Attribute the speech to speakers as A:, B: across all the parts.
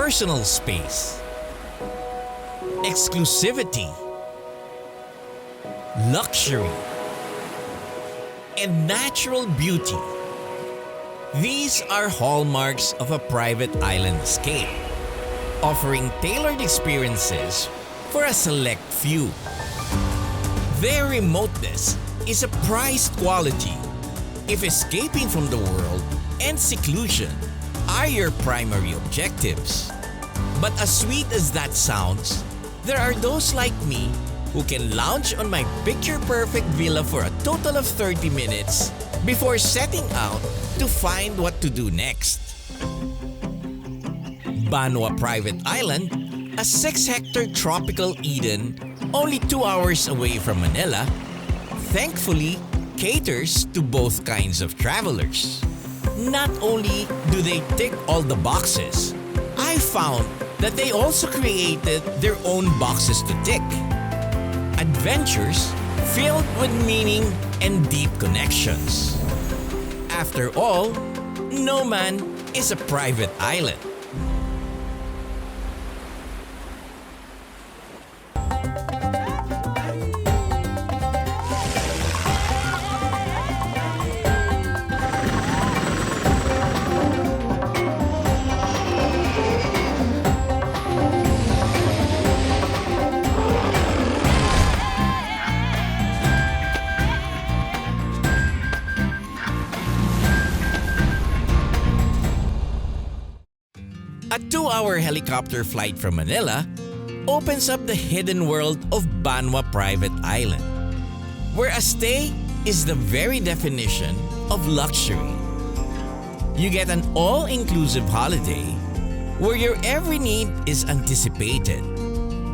A: personal space, exclusivity, luxury, and natural beauty. These are hallmarks of a private island escape, offering tailored experiences for a select few. Their remoteness is a prized quality if escaping from the world and seclusion are your primary objectives. But as sweet as that sounds, there are those like me who can lounge on my picture-perfect villa for a total of 30 minutes before setting out to find what to do next. Banwa Private Island, a 6-hectare tropical Eden only 2 hours away from Manila, thankfully caters to both kinds of travelers. Not only do they tick all the boxes, I found that they also created their own boxes to tick. Adventures filled with meaning and deep connections. After all, no man is a private island. A 2-hour helicopter flight from Manila opens up the hidden world of Banwa Private Island, where a stay is the very definition of luxury. You get an all-inclusive holiday where your every need is anticipated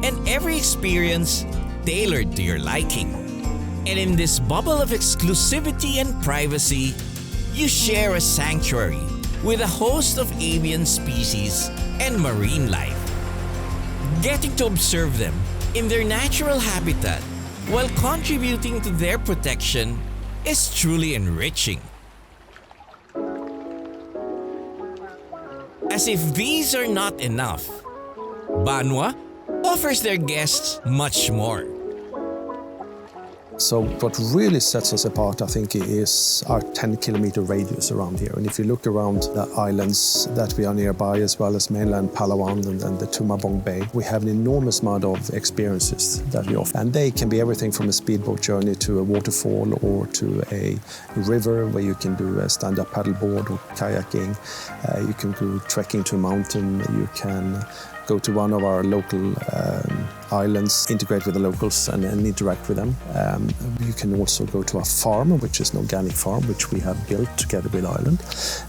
A: and every experience tailored to your liking. And in this bubble of exclusivity and privacy, you share a sanctuary with a host of avian species and marine life. Getting to observe them in their natural habitat while contributing to their protection is truly enriching. As if these are not enough, Banwa offers their guests much more.
B: So what really sets us apart, I think, is our 10-kilometer radius around here. And if you look around the islands that we are nearby, as well as mainland Palawan and the Tumarbong Bay, we have an enormous amount of experiences that we offer. And they can be everything from a speedboat journey to a waterfall or to a river where you can do a stand-up paddleboard or kayaking. You can go trekking to a mountain. You can go to one of our local islands, integrate with the locals and interact with them. You can also go to a farm, which is an organic farm, which we have built together with Allan.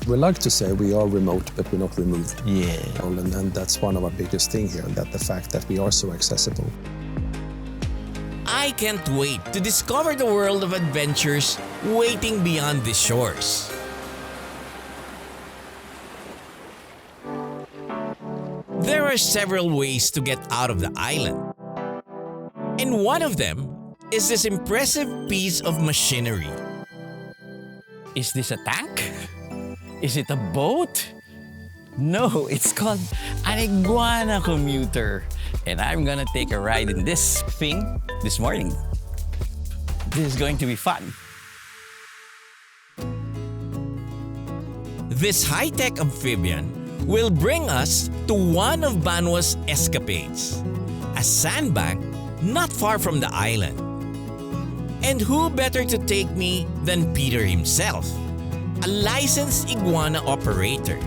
B: We like to say we are remote, but we're not removed.
A: Yeah.
B: And that's one of our biggest things here, that the fact that we are so accessible.
A: I can't wait to discover the world of adventures waiting beyond the shores. There are several ways to get out of the island. And one of them is this impressive piece of machinery.
C: Is this a tank? Is it a boat? No, it's called an iguana commuter. And I'm gonna take a ride in this thing this morning. This is going to be fun.
A: This high-tech amphibian will bring us to one of Banwa's escapades, a sandbank not far from the island. And who better to take me than Peter himself, a licensed iguana operator.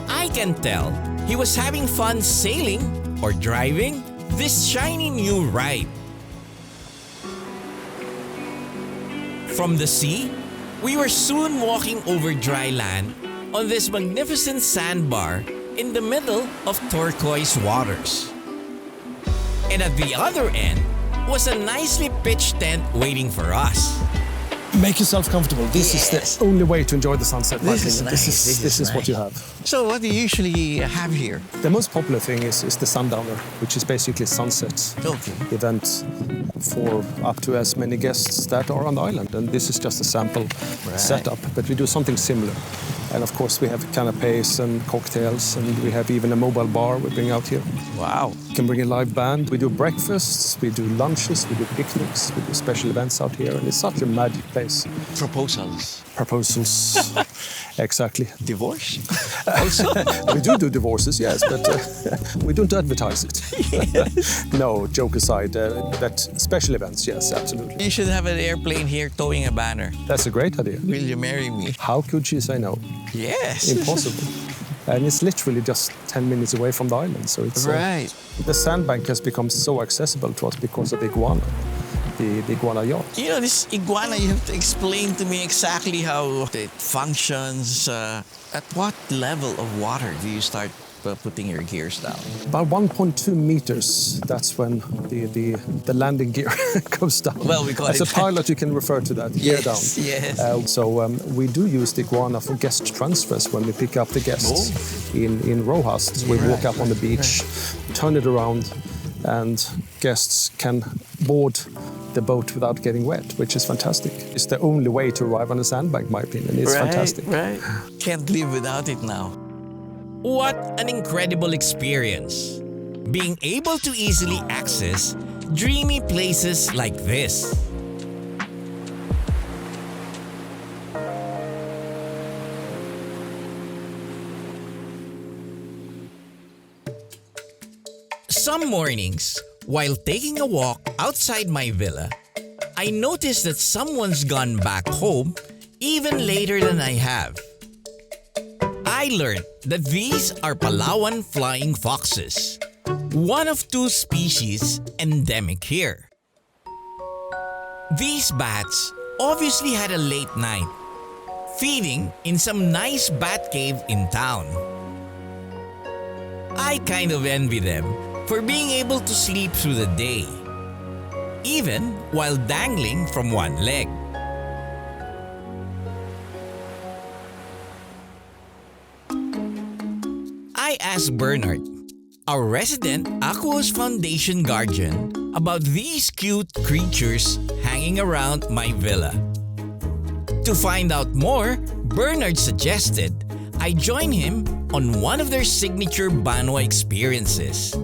A: I can tell he was having fun sailing or driving this shiny new ride. From the sea, we were soon walking over dry land on this magnificent sandbar in the middle of turquoise waters. And at the other end was a nicely pitched tent waiting for us.
B: Make yourself comfortable. This is the only way to enjoy the sunset.
C: This is nice.
B: This is what you have.
C: So what do you usually have here?
B: The most popular thing is the sundowner, which is basically sunset
C: Okay.
B: event for up to as many guests that are on the island. And this is just a sample setup, but we do something similar. And of course we have canapes and cocktails, and we have even a mobile bar we bring out here.
C: Wow.
B: You can bring a live band. We do breakfasts, we do lunches, we do picnics, we do special events out here, and it's such a magic place.
C: Proposals.
B: Proposals. Exactly.
C: Divorce?
B: We do divorces, yes, but we don't advertise it. No, joke aside, that special events, yes, absolutely.
C: You should have an airplane here towing a banner.
B: That's a great idea.
C: Will you marry me?
B: How could she say no?
C: Yes.
B: Impossible. And it's literally just 10 minutes away from the island, so it's
C: Right.
B: the sandbank has become so accessible to us because of the iguana, the iguana yacht.
C: You know, this iguana, you have to explain to me exactly how it functions. At what level of water do you start putting your gears down?
B: About 1.2 meters, that's when the landing gear goes down.
C: Well, we call
B: As
C: it
B: a pilot, you can refer to that, gear down.
C: Yes.
B: We do use the iguana for guest transfers when we pick up the guests in Roxas. We walk up on the beach, turn it around, and guests can board the boat without getting wet, which is fantastic. It's the only way to arrive on a sandbank, in my opinion. It's fantastic.
C: Right. Can't live without it now.
A: What an incredible experience! Being able to easily access dreamy places like this. Some mornings, while taking a walk outside my villa, I noticed that someone's gone back home even later than I have. I learned that these are Palawan flying foxes, one of 2 species endemic here. These bats obviously had a late night, feeding in some nice bat cave in town. I kind of envy them for being able to sleep through the day, even while dangling from one leg. I asked Bernard, our resident Aquos Foundation guardian, about these cute creatures hanging around my villa. To find out more, Bernard suggested I join him on one of their signature Banwa experiences,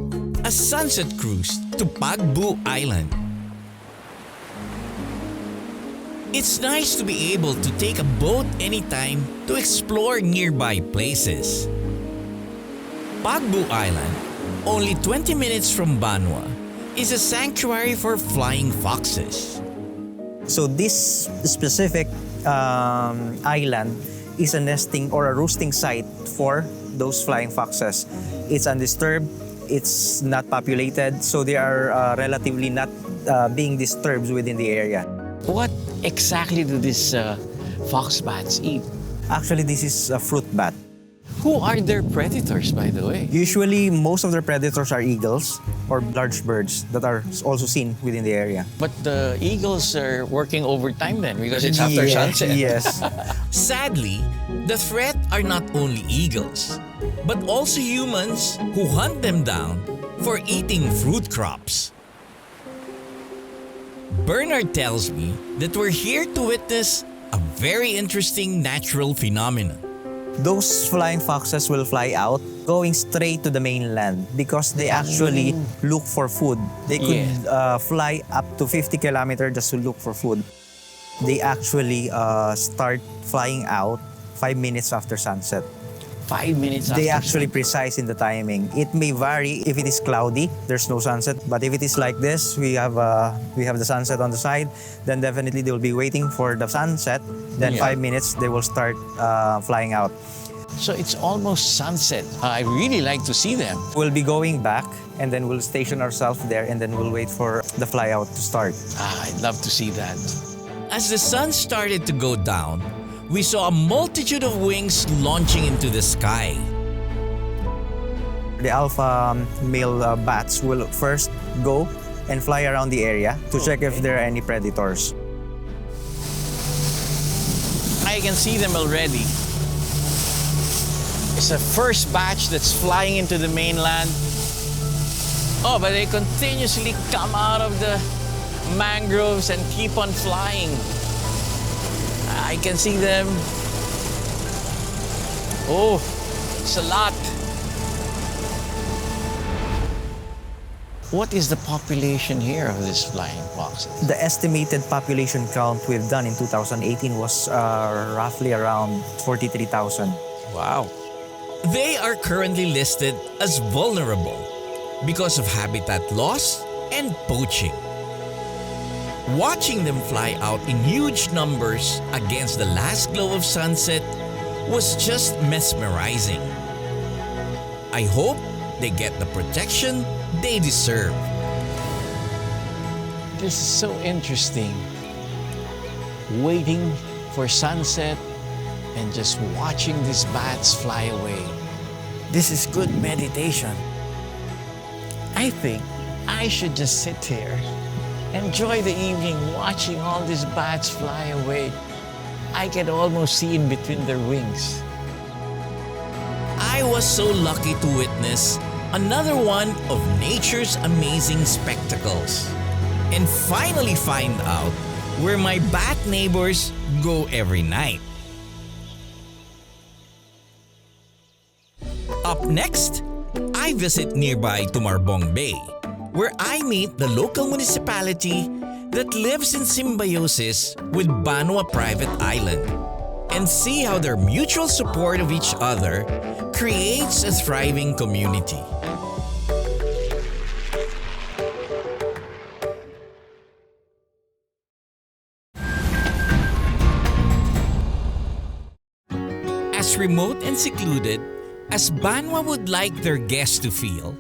A: a sunset cruise to Pagbu Island. It's nice to be able to take a boat anytime to explore nearby places. Pagbu Island, only 20 minutes from Banwa, is a sanctuary for flying foxes.
D: So this specific island is a nesting or a roosting site for those flying foxes. It's undisturbed, it's not populated, so they are relatively not being disturbed within the area.
C: What exactly do these fox bats eat?
D: Actually, this is a fruit bat.
C: Who are their predators, by the way?
D: Usually, most of their predators are eagles or large birds that are also seen within the area.
C: But the eagles are working overtime then because it's after sunset.
D: Yes.
A: Sadly, the threat are not only eagles, but also humans who hunt them down for eating fruit crops. Bernard tells me that we're here to witness a very interesting natural phenomenon.
D: Those flying foxes will fly out, going straight to the mainland because they actually look for food. They could fly up to 50 kilometers just to look for food. They actually start flying out 5 minutes after sunset.
C: 5 minutes after
D: They actually precise in the timing. It may vary if it is cloudy, there's no sunset. But if it is like this, we have the sunset on the side, then definitely they will be waiting for the sunset. Then 5 minutes, they will start flying out.
C: So it's almost sunset. I really like to see them.
D: We'll be going back and then we'll station ourselves there and then we'll wait for the fly out to start.
C: I'd love to see that.
A: As the sun started to go down, we saw a multitude of wings launching into the sky.
D: The alpha male bats will first go and fly around the area to check if there are any predators.
C: I can see them already. It's the first batch that's flying into the mainland. Oh, but they continuously come out of the mangroves and keep on flying. I can see them Oh, it's a lot. What is the population here of these flying foxes?
D: The estimated population count we've done in 2018 was roughly around 43,000.
C: Wow.
A: They are currently listed as vulnerable because of habitat loss and poaching. Watching them fly out in huge numbers against the last glow of sunset was just mesmerizing. I hope they get the protection they deserve.
C: This is so interesting. Waiting for sunset and just watching these bats fly away. This is good meditation. I think I should just sit here, enjoy the evening watching all these bats fly away. I can almost see in between their wings.
A: I was so lucky to witness another one of nature's amazing spectacles and finally find out where my bat neighbors go every night. Up next, I visit nearby Tumarbong Bay, where I meet the local municipality that lives in symbiosis with Banwa Private Island and see how their mutual support of each other creates a thriving community. As remote and secluded as Banwa would like their guests to feel,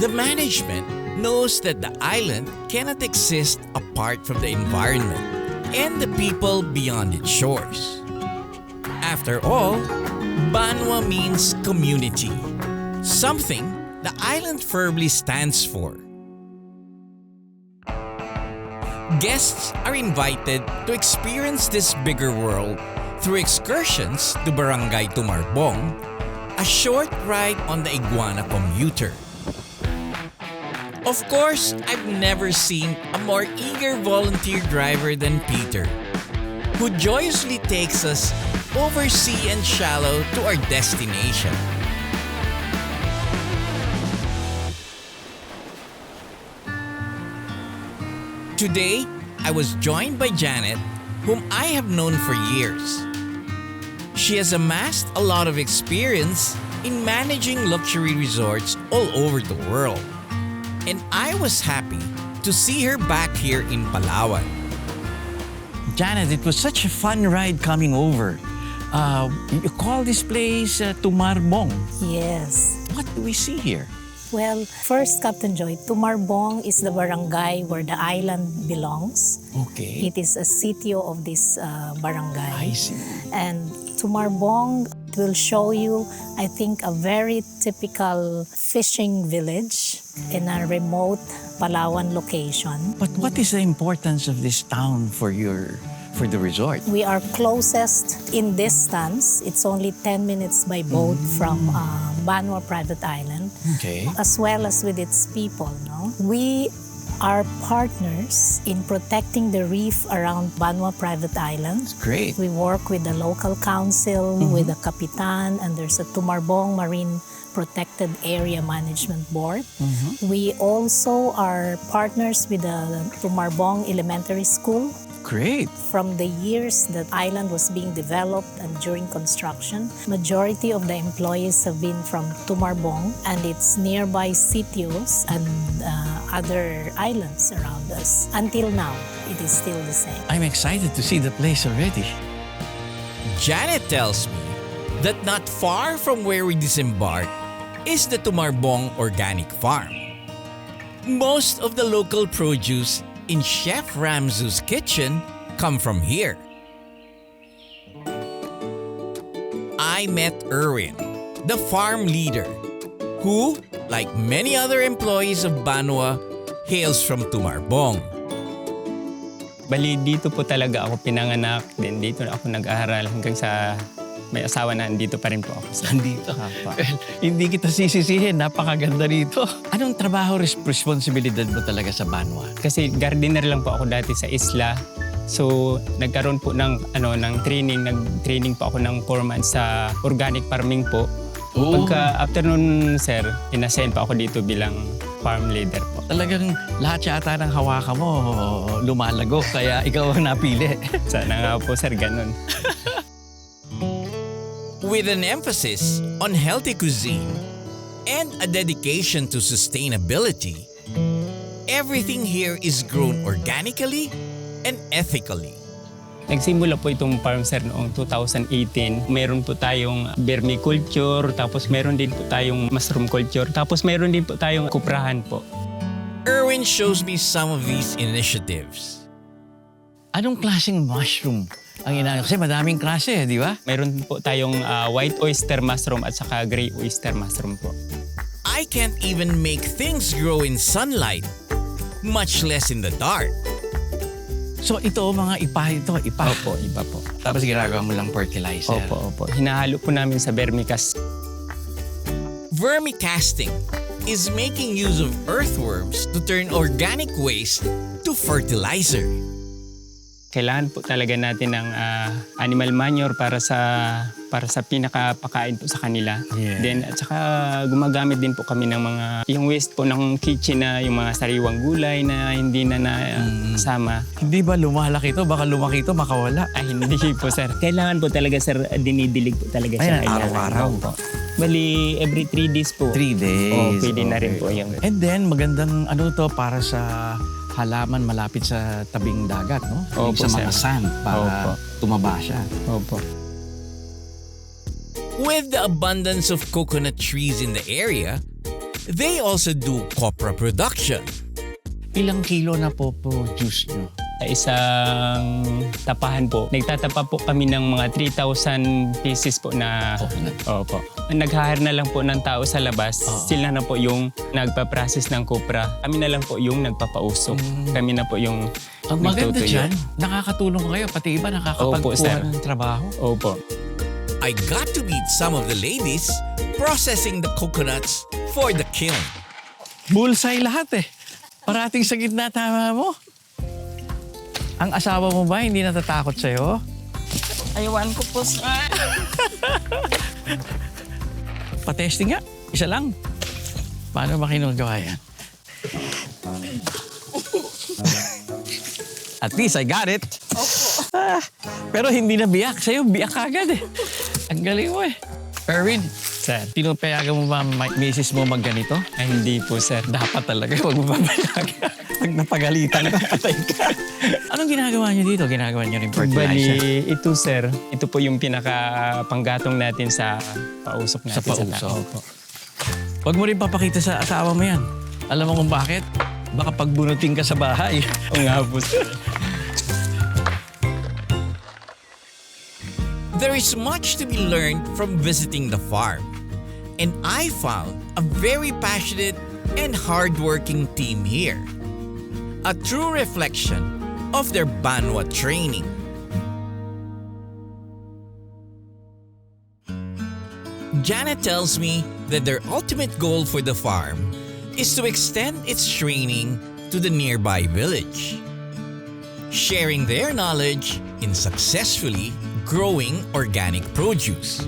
A: the management knows that the island cannot exist apart from the environment and the people beyond its shores. After all, Banwa means community, something the island firmly stands for. Guests are invited to experience this bigger world through excursions to Barangay Tumarbong, a short ride on the Iguana commuter. Of course, I've never seen a more eager volunteer driver than Peter, who joyously takes us over sea and shallow to our destination. Today, I was joined by Janet, whom I have known for years. She has amassed a lot of experience in managing luxury resorts all over the world. And I was happy to see her back here in Palawan.
C: Janet, it was such a fun ride coming over. You call this place Tumarbong.
E: Yes.
C: What do we see here?
E: Well, first, Captain Joy, Tumarbong is the barangay where the island belongs.
C: Okay.
E: It is a sitio of this barangay.
C: I see.
E: And Tumarbong will show you, I think, a very typical fishing village in a remote Palawan location.
C: But what is the importance of this town for the resort?
E: We are closest in distance. It's only 10 minutes by boat from Banwa Private Island,
C: Okay.
E: as well as with its people. No? We are partners in protecting the reef around Banwa Private Island.
C: Great.
E: We work with the local council, with the Kapitan, and there's a Tumarbong Marine Protected Area Management Board. We also are partners with the Tumarbong Elementary School.
C: Great.
E: From the years that island was being developed and during construction, majority of the employees have been from Tumarbong and its nearby sitios and other islands around us. Until now, it is still the same.
C: I'm excited to see the place already.
A: Janet tells me that not far from where we disembarked is the Tumarbong Organic Farm. Most of the local produce in Chef Ramzu's kitchen come from here. I met Erwin, the farm leader, who, like many other employees of Banwa, hails from Tumarbong.
F: Bali, dito po talaga ako pinanganak. Then dito na ako nag-aaral hanggang sa may asawa na andito pa rin po ako.
C: Nandito.
F: Apa.
C: Hindi kita sisisihin, napakaganda rito. Anong trabaho responsibilidad mo talaga sa Banwa?
F: Kasi gardener lang po ako dati sa isla. So, nagkaroon po ng training. Nag-training po ako ng 4 months sa organic farming po. Pagka after nun, sir, inassign pa ako dito bilang farm leader po.
C: Talagang lahat yata ng hawakan mo lumalago, kaya ikaw ang napili.
F: Sana nga po, sir, ganun.
A: With an emphasis on healthy cuisine and a dedication to sustainability, everything here is grown organically and ethically.
F: Nagsimula po itong farm, sir, noong 2018. Meron po tayong vermiculture, tapos meron din po tayong mushroom culture, tapos meron din po tayong kuprahan po.
A: Erwin shows me some of these initiatives.
C: Anong klaseng mushroom ang inaano? Kasi madaming klase, di ba?
F: Meron po tayong white oyster mushroom at saka gray oyster mushroom po.
A: I can't even make things grow in sunlight, much less in the dark.
C: So ito, mga ipa.
F: Opo, iba po.
C: Tapos ginagawa mo lang fertilizer.
F: Opo. Hinahalo po namin sa vermicast.
A: Vermicasting is making use of earthworms to turn organic waste to fertilizer.
F: Kailangan po talaga natin ng animal manure para sa pinakapakain po sa kanila.
C: Yeah.
F: Then at saka gumagamit din po kami ng mga yung waste po ng kitchen na yung mga sariwang gulay na hindi na nasama.
C: Hindi ba lumalaki ito? Baka lumaki ito, makawala.
F: Ay, hindi po, sir. Kailangan po talaga, sir, dinidilig po talaga siya.
C: Ayan, araw-araw.
F: Opo. Bali, every 3 days po.
C: 3 days.
F: Pwede na rin po yung...
C: And then, magandang to para sa halaman malapit sa tabing dagat, no?
F: Opo,
C: sa mga
F: sir.
C: sand para tumaba siya.
F: Opo.
A: With the abundance of coconut trees in the area, they also do copra production.
C: Ilang kilo na po juice nyo?
F: Sa isang tapahan po, nagtatapa po kami ng mga 3,000 pieces po na...
C: Coconut.
F: Opo. Nag-hire na lang po ng tao sa labas. Sila na po yung nagpa-process ng kopra. Kami na lang po yung nagpapausok. Kami na po yung
C: Ang maganda
F: nagtutuyo.
C: dyan, nakakatulong kayo. Pati iba
F: Opo,
C: nakakapagkuha
F: sir.
C: ng trabaho.
F: Opo.
A: I got to meet some of the ladies processing the coconuts for the kiln.
C: Bullseye lahat eh. Parating sa gitna, tama mo. Ang asawa mo ba hindi natatakot sa'yo?
G: Ayawan ko po, sir.
C: Pa-testing nga. Isa lang. Paano ba kinagawa yan? At least I got it. Pero hindi na biyak. Sa'yo, biyak agad eh. Ang galing mo eh. Erwin,
F: Sir.
C: pinupayagan mo ba misis mo magganito?
F: Ay, hindi po, sir.
C: Dapat talaga. Huwag mo papayagan. Pag napagalitan ka, patay ka. Anong ginagawa niyo dito? Ginagawa niyo rin fertilizer?
F: Bali, ito, sir. Ito po yung pinaka-panggatong natin sa pausok natin.
C: Sa pausok.
F: tao. Opo.
C: Huwag mo rin papakita sa asawa mo yan. Alam mo kung bakit? Baka pagbunutin ka sa bahay.
F: Oo nga po, sir.
A: There is much to be learned from visiting the farm, and I found a very passionate and hardworking team here. A true reflection of their Banwa training. Janet tells me that their ultimate goal for the farm is to extend its training to the nearby village, sharing their knowledge in successfully growing organic produce.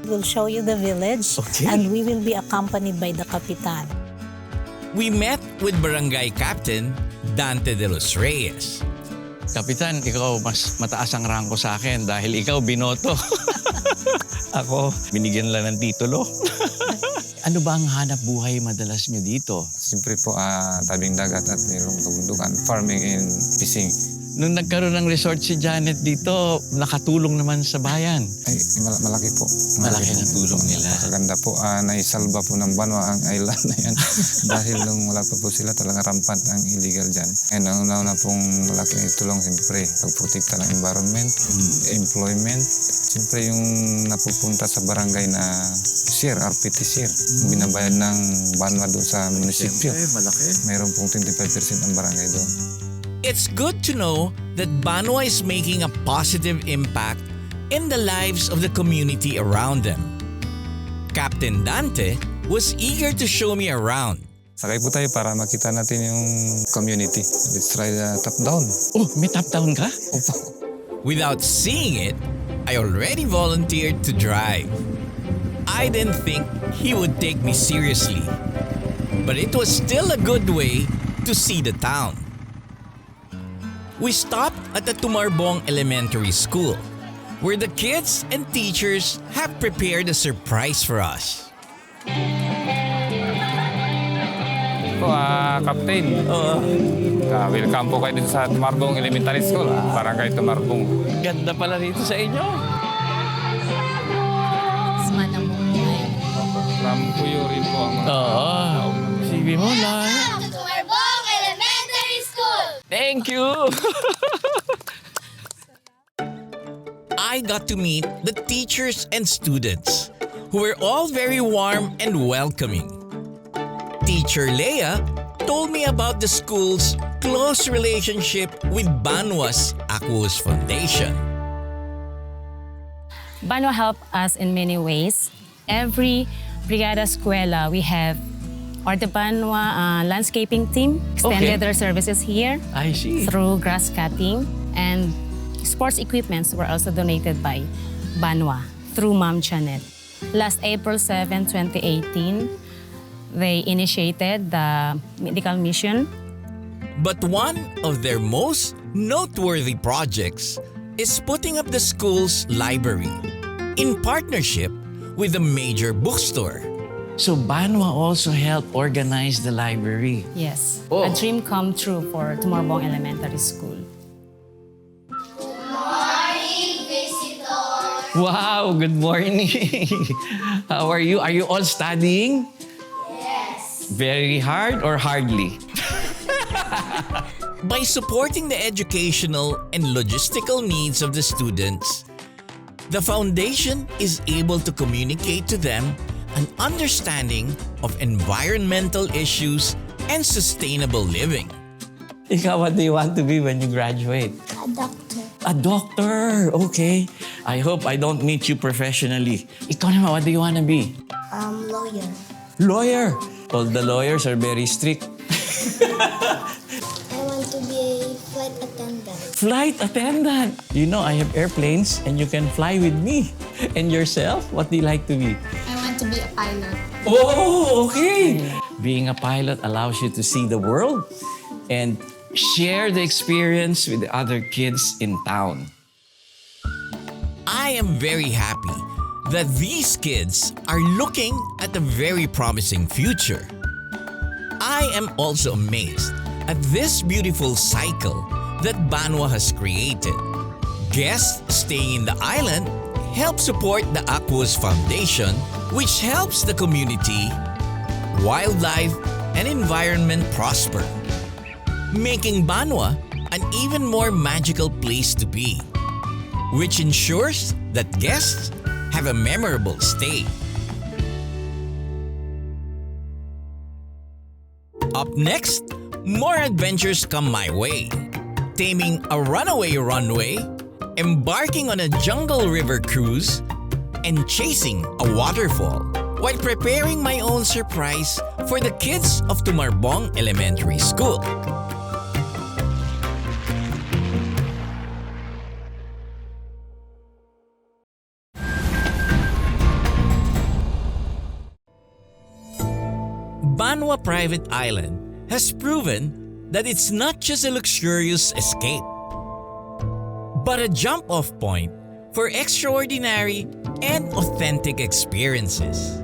E: We'll show you the village and we will be accompanied by the Kapitan.
A: We met with Barangay Captain Dante de los Reyes.
C: Kapitan, ikaw mas mataas ang rangko sa akin dahil ikaw binoto. Ako, binigyan lang ng titulo. Ano ba ang hanap buhay madalas nyo dito?
H: Siyempre po, tabing dagat at mayroong kabundukan, farming and fishing.
C: Nung nagkaroon ng resort si Janet dito, nakatulong naman sa bayan.
H: Ay, malaki po.
C: Malaki na tulong nila.
H: Maganda po, naisalba po ng Banwa ang island na yan. Dahil nung wala pa po sila, talaga rampant ang illegal dyan. And ang una pong malaki na tulong, siyempre, pagprotekta ng environment, employment. Siyempre yung napupunta sa barangay na share, RPT share, binabayad ng Banwa doon sa munisipyo.
C: Malaki.
H: Mayroon pong 25% ang barangay doon.
A: It's good to know that Banwa is making a positive impact in the lives of the community around them. Captain Dante was eager to show me around
H: Sakay po tayo para makita natin yung community. Let's try the top down.
C: Oh, may top down ka?
H: Opo.
A: Without seeing it, I already volunteered to drive. I didn't think he would take me seriously, but it was still a good way to see the town. We stopped at the Tumarbong Elementary School, where the kids and teachers have prepared a surprise for us.
I: Po, Captain. Welcome po kayo dito sa Tumarbong Elementary School. Barangay Tumarbong.
C: Ganda pala rito sa inyo.
I: From Puyo rin po ang
C: Oo. Sige mo lang.
J: Tumarbong Elementary School!
C: Thank you!
A: I got to meet the teachers and students, who were all very warm and welcoming. Teacher Leia told me about the school's close relationship with Banwa's Aquos Foundation.
K: Banwa helped us in many ways. Every Brigada Escuela, we have or the Banwa landscaping team extended their services here
C: I see.
K: through grass cutting, and sports equipments were also donated by Banwa through Ma'am Janet. Last April 7, 2018, they initiated the medical mission.
A: But one of their most noteworthy projects is putting up the school's library in partnership with a major bookstore.
C: So Banwa also helped organize the library.
K: Yes,
C: Oh.
K: a dream come true for Tumarbong Elementary School.
C: Wow, good morning. How are you? Are you all studying?
J: Yes!
C: Very hard or hardly?
A: By supporting the educational and logistical needs of the students, the foundation is able to communicate to them an understanding of environmental issues and sustainable living.
C: Ikaw, what do you want to be when you graduate?
J: A doctor.
C: A doctor, okay. I hope I don't meet you professionally. Ikaw naman, what do you want to be?
J: Lawyer.
C: Lawyer. All the lawyers are very strict.
J: I want to be a flight attendant.
C: Flight attendant. You know, I have airplanes and you can fly with me. And yourself, what do you like to be?
J: I want to be a pilot.
C: Oh, okay. Being a pilot allows you to see the world and share the experience with the other kids in town.
A: I am very happy that these kids are looking at a very promising future. I am also amazed at this beautiful cycle that Banwa has created. Guests staying in the island help support the Aquos Foundation, which helps the community, wildlife, and environment prosper, making Banwa an even more magical place to be, which ensures that guests have a memorable stay. Up next, more adventures come my way. Taming a runaway runway, embarking on a jungle river cruise, and chasing a waterfall while preparing my own surprise for the kids of Tumarbong Elementary School. Banwa Private Island has proven that it's not just a luxurious escape, but a jump-off point for extraordinary and authentic experiences.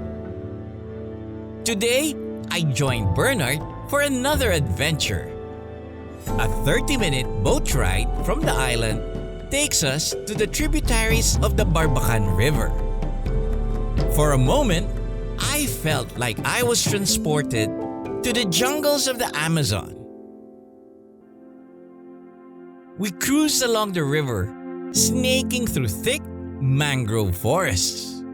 A: Today, I joined Bernard for another adventure. A 30-minute boat ride from the island takes us to the tributaries of the Barbacan River. For a moment, I felt like I was transported to the jungles of the Amazon. We cruised along the river, snaking through thick mangrove forests.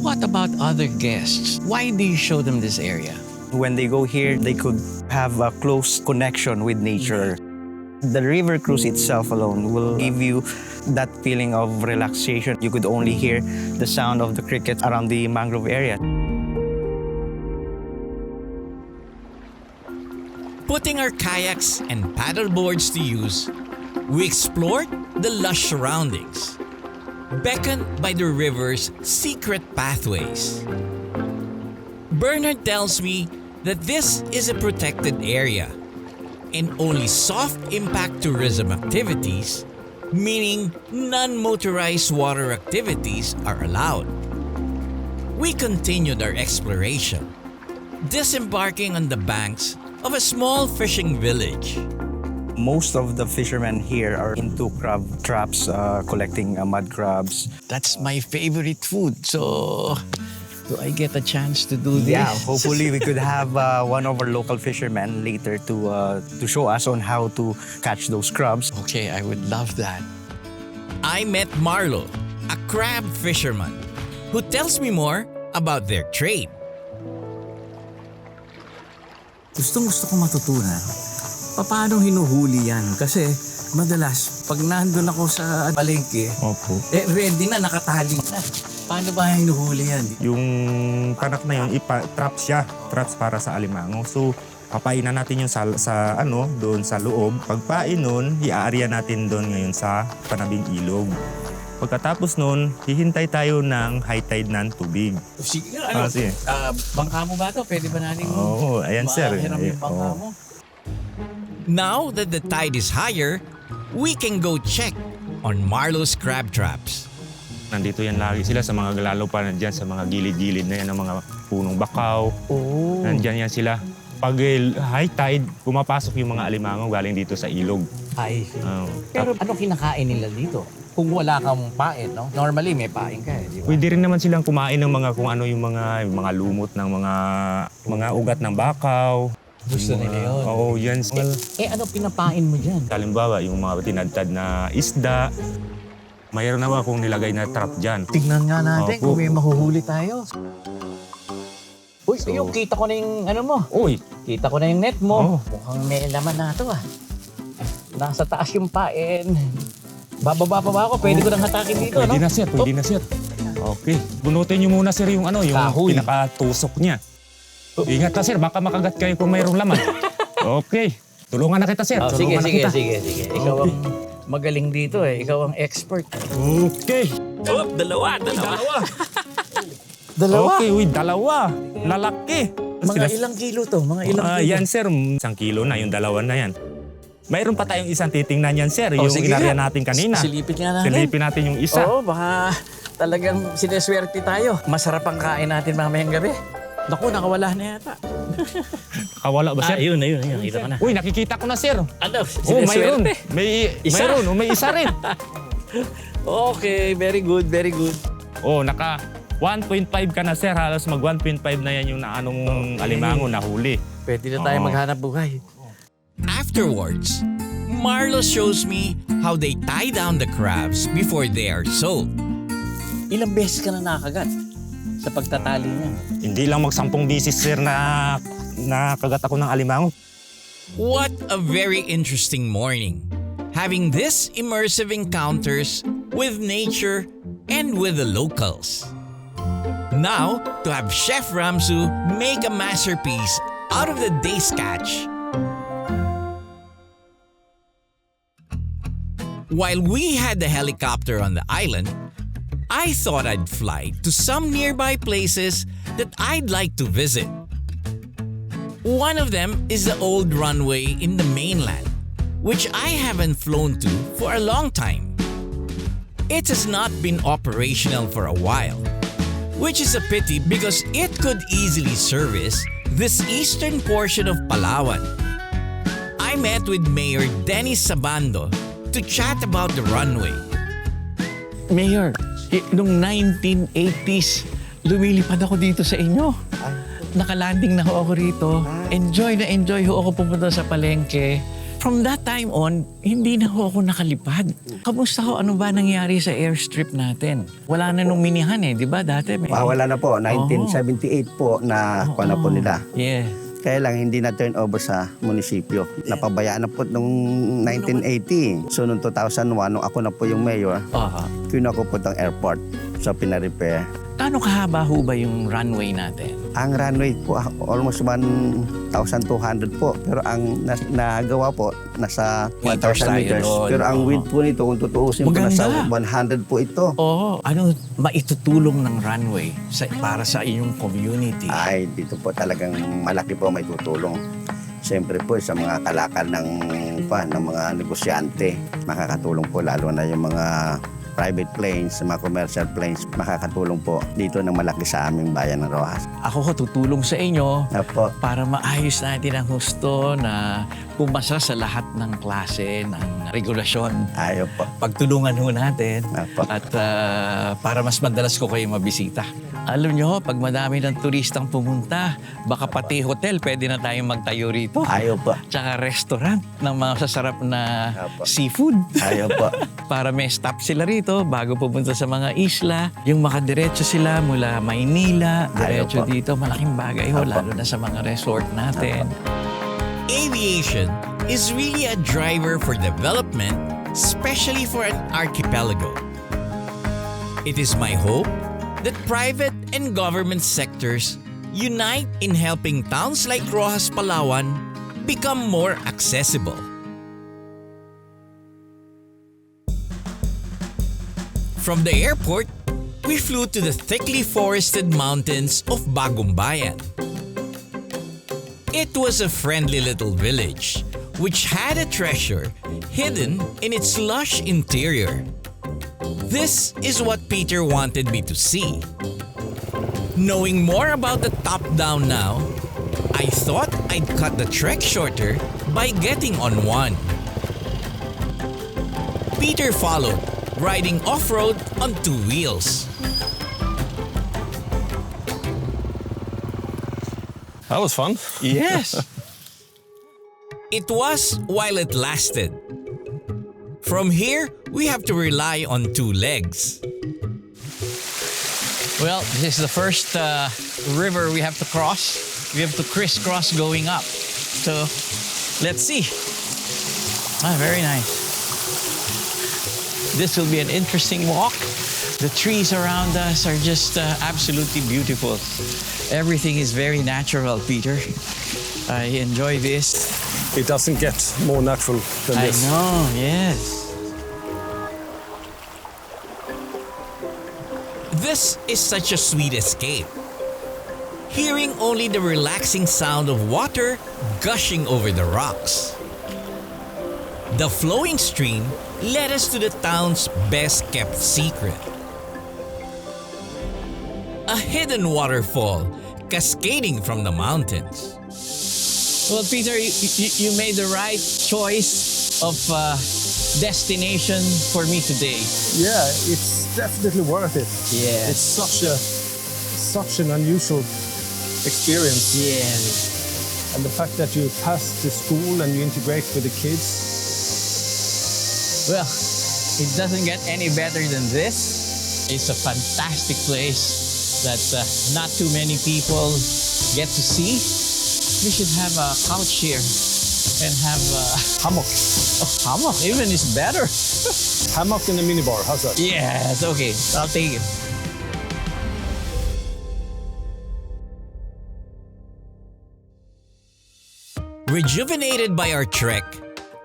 C: What about other guests? Why do you show them this area?
D: When they go here, they could have a close connection with nature. The river cruise itself alone will give you that feeling of relaxation. You could only hear the sound of the crickets around the mangrove area.
A: Putting our kayaks and paddleboards to use, we explored the lush surroundings, beckoned by the river's secret pathways. Bernard tells me that this is a protected area and only soft impact tourism activities, meaning non-motorized water activities, are allowed. We continued our exploration, disembarking on the banks of a small fishing village.
D: Most of the fishermen here are into crab traps, collecting mud crabs.
C: That's my favorite food. So, do I get a chance to do this?
D: Yeah, hopefully we could have one of our local fishermen later to show us on how to catch those crabs.
C: Okay, I would love that.
A: I met Marlo, a crab fisherman, who tells me more about their trade.
C: Gustong-gusto ko matutunan. Paano hinuhuli yan? Kasi madalas, pag nandun ako sa palengke, ready na, nakatali na. Paano ba hinuhuli yan?
L: Yung kanak na yun, traps siya. Traps para sa alimango. So, papainan natin yung doon sa loob. Pagpain nun, iaarya natin doon ngayon sa panabing ilog. Pagkatapos nun, hihintay tayo ng high tide ng tubig.
C: Sige
L: sige.
C: Bangka mo ba ito? Pwede ba natin
L: ayan sir.
C: mahiram yung bangka mo?
A: Now that the tide is higher, we can go check on Marlo's crab traps.
L: Nandito yan lagi sila sa mga lalo pa nandyan sa mga gilid-gilid na yan ng mga punong bakaw. Nandyan yan sila. Pag high tide, pumapasok yung mga alimango galing dito sa ilog.
C: Ay, pero ano kinakain nila dito? Kung wala kang pain, no? Normally may pain ka di ba?
L: Pwede rin naman silang kumain ng mga kung ano yung mga lumot ng mga ugat ng bakaw.
C: Gusto nila yun?
L: Oo, yan.
C: Ano pinapain mo dyan?
L: Halimbawa, yung mga tinadtad na isda, mayroon na akong nilagay na trap dyan.
C: Tignan nga natin kung may mahuhuli tayo. Uy, kita ko na yung mo.
L: Uy!
C: Kita ko na yung net mo. Mukhang may laman na ito Nasa taas yung pain. Bababa pa ba ako? Pwede ko nang hatakin dito,
L: Pwede na sir, pwede na sir. Okay. Bunutin niyo muna sir yung yung
C: kahoy.
L: pinakatusok niya. Ingat na sir, baka makagat kayo kung mayroong laman. Okay. Tulungan na kita sir.
C: Sige.
L: Kita.
C: Ikaw ang magaling dito Ikaw ang expert.
L: Okay.
C: Dalawa.
L: Okay, dalawa. Lalaki.
C: Mga ilang kilo to? Mga ilang kilo?
L: Yan sir, 1 kilo na, yung dalawa na yan. Mayroon pa tayong isang titingnan yan sir, yung inarya natin kanina.
C: Silipin nga natin.
L: Silipin natin yung isa.
C: Baka talagang sineswerte tayo. Masarap ang kain natin mamayang gabi. Naku, nakawala na yata.
L: Nakawala ba sir?
C: Ayun. Nakita ko na.
L: Uy, nakikita ko na sir.
C: Ano?
L: Mayroon.
C: Sineswerte?
L: May isa rin.
C: Okay, very good.
L: Naka 1.5 ka na sir, halos mag 1.5 na yan yung alimango na huli.
C: Pwede na tayo maghanap buhay.
A: Afterwards, Marlo shows me how they tie down the crabs before they are sold.
C: Ilang beses ka na nakagat sa pagtatali niya?
L: Hindi lang 10 bisis sir na nakagat ako ng alimango.
A: What a very interesting morning, having this immersive encounters with nature and with the locals. Now, to have Chef Ramsu make a masterpiece out of the day's catch. While we had the helicopter on the island, I thought I'd fly to some nearby places that I'd like to visit. One of them is the old runway in the mainland, which I haven't flown to for a long time. It has not been operational for a while, which is a pity because it could easily service this eastern portion of Palawan. I met with Mayor Dennis Sabando to chat about the runway.
C: Mayor, noong 1980s, lumilipad ako dito sa inyo. Nakalanding na ako rito. Enjoy ako pumunta sa palengke. From that time on, hindi na ako nakalipad. Kamusta ho? Ano ba nangyari sa airstrip natin? Wala na nung minihan di ba? Dati may...
M: Wala na po. 1978 po na kuha na po nila.
C: Yeah.
M: Kaya lang hindi na turn over sa munisipyo. Napabayaan na po noong 1980. So noong 2001, nung ako na po yung mayor, kinuha ko po itong airport. So pina-repair.
C: Gaano kahaba ho ba yung runway natin?
M: Ang runway po, almost 1,200 po. Pero ang nagawa po, nasa 1,000 meters. Pero ang width po nito, kung tutuusin po, nasa 100 po ito.
C: Oo. Ano maitutulong ng runway para sa inyong community?
M: Ay, dito po talagang malaki po may tutulong. Siyempre po sa mga kalakal ng mga negosyante, makakatulong po lalo na yung mga private planes, mga commercial planes, makakatulong po dito ng malaki sa aming bayan ng Roxas.
C: Ako tutulong sa inyo
M: Apo.
C: para maayos natin ang husto na pumasa sa lahat ng klase ng regulasyon.
M: Ayaw po.
C: Pagtulungan ho natin
M: Apo.
C: at para mas madalas ko kayo mabisita. Alam nyo, pag madami ng turistang pumunta, baka pati hotel, pwede na tayong magtayo rito.
M: Ayaw po.
C: Tsaka restaurant ng mga sasarap na
M: Apo.
C: seafood.
M: Ayaw po.
C: Para may stop sila rito bago pupunta sa mga isla. Yung makadiretso sila mula Maynila, diretso dito, malaking bagay ho, lalo na sa mga resort natin.
A: Aviation is really a driver for development, especially for an archipelago. It is my hope that private and government sectors unite in helping towns like Roxas, Palawan become more accessible. From the airport, we flew to the thickly forested mountains of Bagumbayan. It was a friendly little village which had a treasure hidden in its lush interior. This is what Peter wanted me to see. Knowing more about the top-down now, I thought I'd cut the trek shorter by getting on one. Peter followed, riding off-road on 2 wheels.
N: That was fun.
C: Yes.
A: It was while it lasted. From here, we have to rely on 2 legs.
C: Well, this is the first river we have to cross. We have to crisscross going up. So, let's see. Very nice. This will be an interesting walk. The trees around us are just absolutely beautiful. Everything is very natural, Peter. I enjoy this.
N: It doesn't get more natural than this.
C: I know, yes.
A: This is such a sweet escape. Hearing only the relaxing sound of water gushing over the rocks. The flowing stream led us to the town's best-kept secret. A hidden waterfall cascading from the mountains.
C: Well, Peter, you made the right choice of destination for me today.
N: Yeah, it's definitely worth it.
C: Yeah.
N: It's such an unusual experience.
C: Yeah.
N: And the fact that you pass the school and you integrate with the kids.
C: Well, it doesn't get any better than this. It's a fantastic place that not too many people get to see. We should have a couch here and have a
N: hammock.
C: A hammock even is better.
N: Hammock in a minibar, how's that?
C: Yes, okay. I'll take it.
A: Rejuvenated by our trek,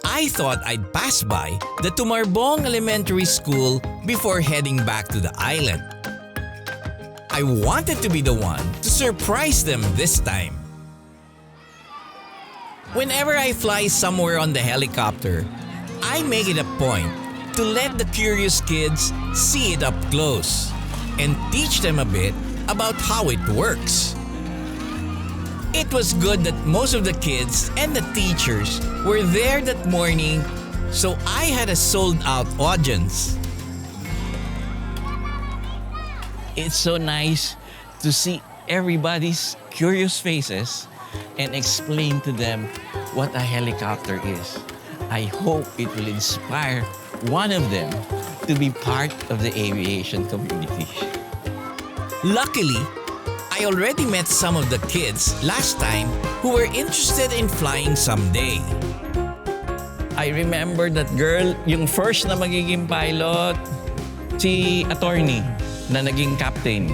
A: I thought I'd pass by the Tumarbong Elementary School before heading back to the island. I wanted to be the one to surprise them this time. Whenever I fly somewhere on the helicopter, I make it a point to let the curious kids see it up close and teach them a bit about how it works. It was good that most of the kids and the teachers were there that morning, so I had a sold-out audience.
C: It's so nice to see everybody's curious faces and explain to them what a helicopter is. I hope it will inspire one of them to be part of the aviation community.
A: Luckily, I already met some of the kids last time who were interested in flying someday.
C: I remember that girl, yung first na magiging pilot, si attorney. na naging captain?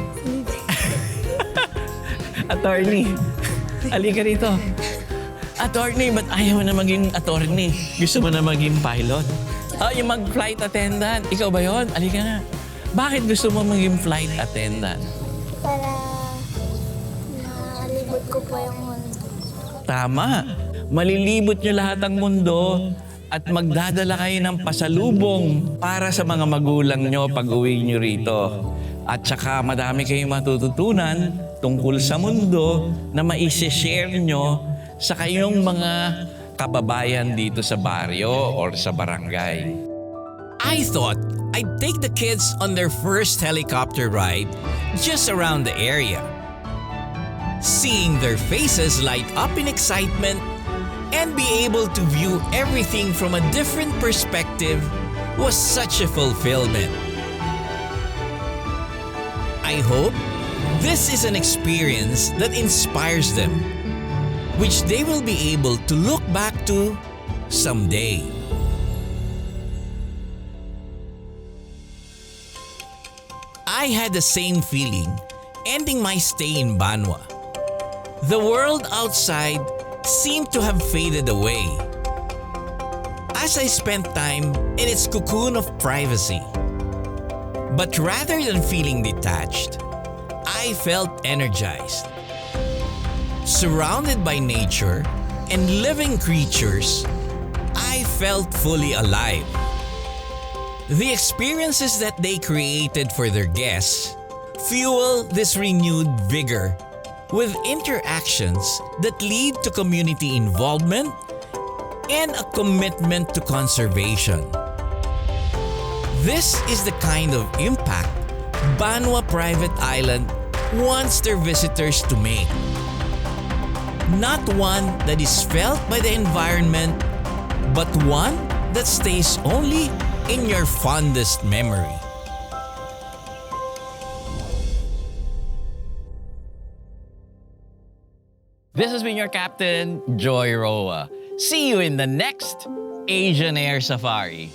C: Attorney, halika rito. Attorney, ba't ayaw mo na maging attorney? Gusto mo na maging pilot? Yung mag-flight attendant. Ikaw ba yun? Halika na. Bakit gusto mo maging flight attendant?
J: Para malibot ko po yung mundo.
C: Tama. Malilibot nyo lahat ang mundo at magdadala kayo ng pasalubong para sa mga magulang nyo pag uwi nyo rito. At saka madami kayong matututunan tungkol sa mundo na maisi-share nyo sa kayong mga kababayan dito sa baryo or sa barangay.
A: I thought I'd take the kids on their first helicopter ride just around the area. Seeing their faces light up in excitement and be able to view everything from a different perspective was such a fulfillment. I hope this is an experience that inspires them, which they will be able to look back to someday. I had the same feeling ending my stay in Banwa. The world outside seemed to have faded away as I spent time in its cocoon of privacy. But rather than feeling detached, I felt energized. Surrounded by nature and living creatures, I felt fully alive. The experiences that they created for their guests fuel this renewed vigor with interactions that lead to community involvement and a commitment to conservation. This is the kind of impact Banwa Private Island wants their visitors to make. Not one that is felt by the environment, but one that stays only in your fondest memory.
C: This has been your Captain, Joy Roa. See you in the next Asian Air Safari.